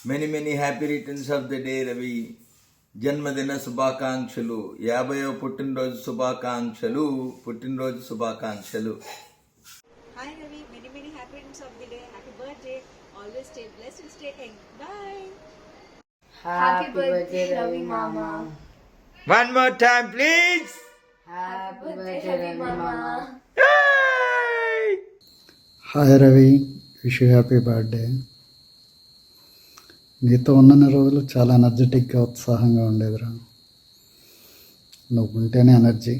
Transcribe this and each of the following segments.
Many happy returns of the day Ravi. జన్మదిన శుభాకాంక్షలు, 50వ పుట్టినరోజు శుభాకాంక్షలు. Hi Ravi, many happy returns of the day. Happy birthday. Always stay blessed and stay young. Bye. Happy birthday, Ravi Mama. One more time, please. Happy birthday, Ravi Mama. Hi Ravi, wish you happy birthday. నీతో ఉన్న రోజులు చాలా ఎనర్జెటిక్గా ఉత్సాహంగా ఉండేదిరా. నువ్వు ఉంటేనే energy.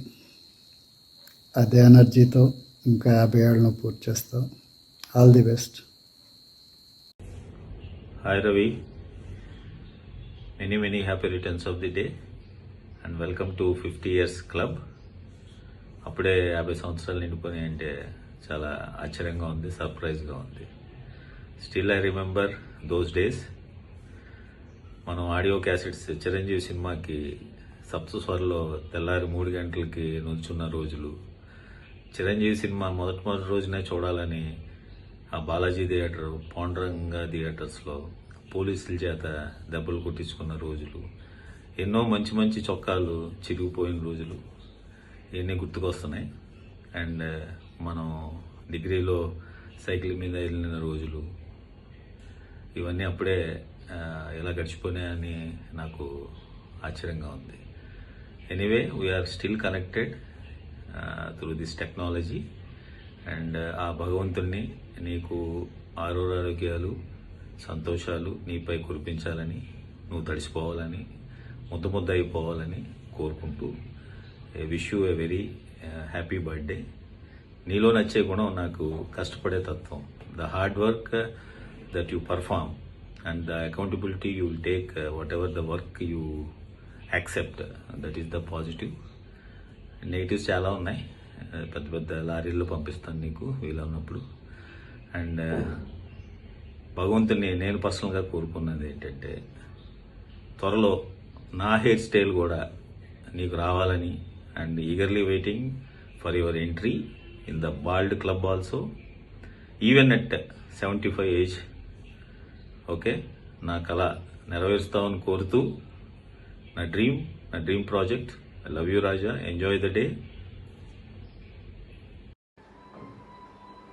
అదే ఎనర్జీతో ఇంకా 50 ఏళ్ళను పూర్తి చేస్తావు. All the best. Hi Ravi, many happy returns of the day and welcome to 50 years club. అప్పుడే 50 సంవత్సరాలు నిండిపోయి అంటే చాలా ఆశ్చర్యంగా ఉంది, సర్ప్రైజ్గా ఉంది. Still I remember those days. మనం ఆడియో క్యాసెట్స్ చిరంజీవి సినిమాకి సప్తస్వరలో తెల్లారి 3 గంటలకి నుంచున్న రోజులు. చిరంజీవి సినిమా మొదటి రోజునే చూడాలని ఆ బాలాజీ థియేటర్, పాండురంగ థియేటర్స్లో పోలీసుల చేత దెబ్బలు కొట్టించుకున్న రోజులు. ఎన్నో మంచి చొక్కాలు చిరిగిపోయిన రోజులు ఇవన్నీ గుర్తుకొస్తున్నాయి. అండ్ మనం డిగ్రీలో సైకిల్ మీద వెళ్ళిన రోజులు, ఇవన్నీ అప్పుడే ఎలా గడిచిపోయినాయని నాకు ఆశ్చర్యంగా ఉంది. Anyway, we're still connected through this technology. And ఆ భగవంతుణ్ణి నీకు ఆరోగ్యాలు, సంతోషాలు నీపై కురిపించాలని, నువ్వు తడిసిపోవాలని, ముద్ద అయిపోవాలని కోరుకుంటూ wish you a very happy birthday. నీలో నచ్చే గుణం నాకు కష్టపడే తత్వం. The hard work that you perform and the accountability you will take what ever the work you accept, that is the positive. Negatives చాలా ఉన్నాయి. పెద్ద లారీల్లో పంపిస్తాను నీకు వీలన్నప్పుడు. అండ్ భగవంతుని నేను పర్సనల్గా కోరుకున్నది ఏంటంటే, త్వరలో నా హెయిర్ స్టైల్ కూడా నీకు రావాలని. And eagerly waiting for your entry in the bald club also, even at 75 age. Okay, నా కళ నెరవేరుస్తామని కోరుతూ, నా dream project. I love you Raja, enjoy the day.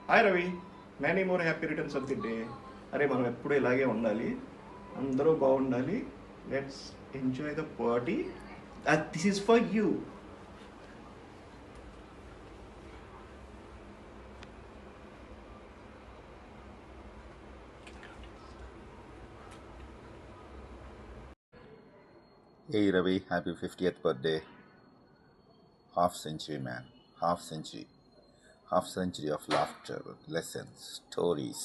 Hi Ravi, many more happy returns of the day. అరే, మనం ఎప్పుడు ఇలాగే ఉండాలి, అందరూ బాగుండాలి. Let's enjoy the party. This is for you. Hey Ravi, happy 50th birthday. Half century man, half century of laughter, lessons, stories,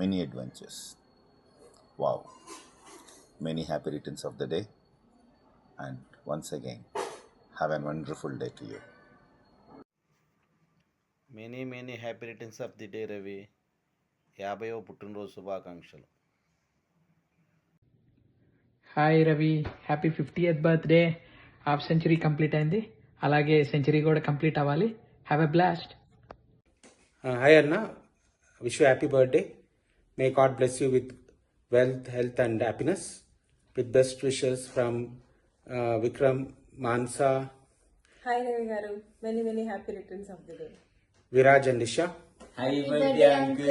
many adventures. Wow. Many happy returns of the day. And once again, have a wonderful day to you. Many happy returns of the day Ravi. 50వ పుట్టినరోజు శుభాకాంక్షలు. Hi Ravi, happy 50th birthday. Half century complete అయింది, అలాగే century కూడా complete అవ్వాలి. Have a blast. Hi anna, wish you happy birthday. May God bless you with wealth, health and happiness. With best wishes from Vikram, Mansa. Hi Ravi garu, many happy returns of the day. Viraj and Isha. Happy birthday, uncle.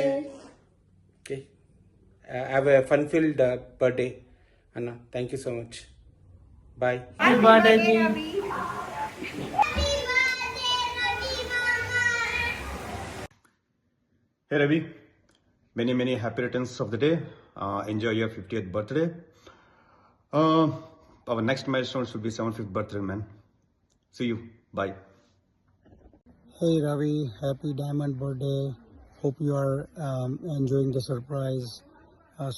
Okay, have a fun filled birthday అన్న. Thank you so much. Bye. Happy birthday Ravi. Hey Ravi, many happy returns of the day. Enjoy your 50th birthday. Our next milestone should be 75th birthday, man. See you. Bye. Hey Ravi, happy diamond birthday. Hope you are enjoying the surprise.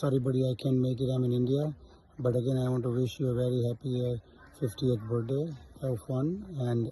Sorry buddy, I can't make it, I'm in India. But again, I want to wish you a very happy 50th birthday. Have fun and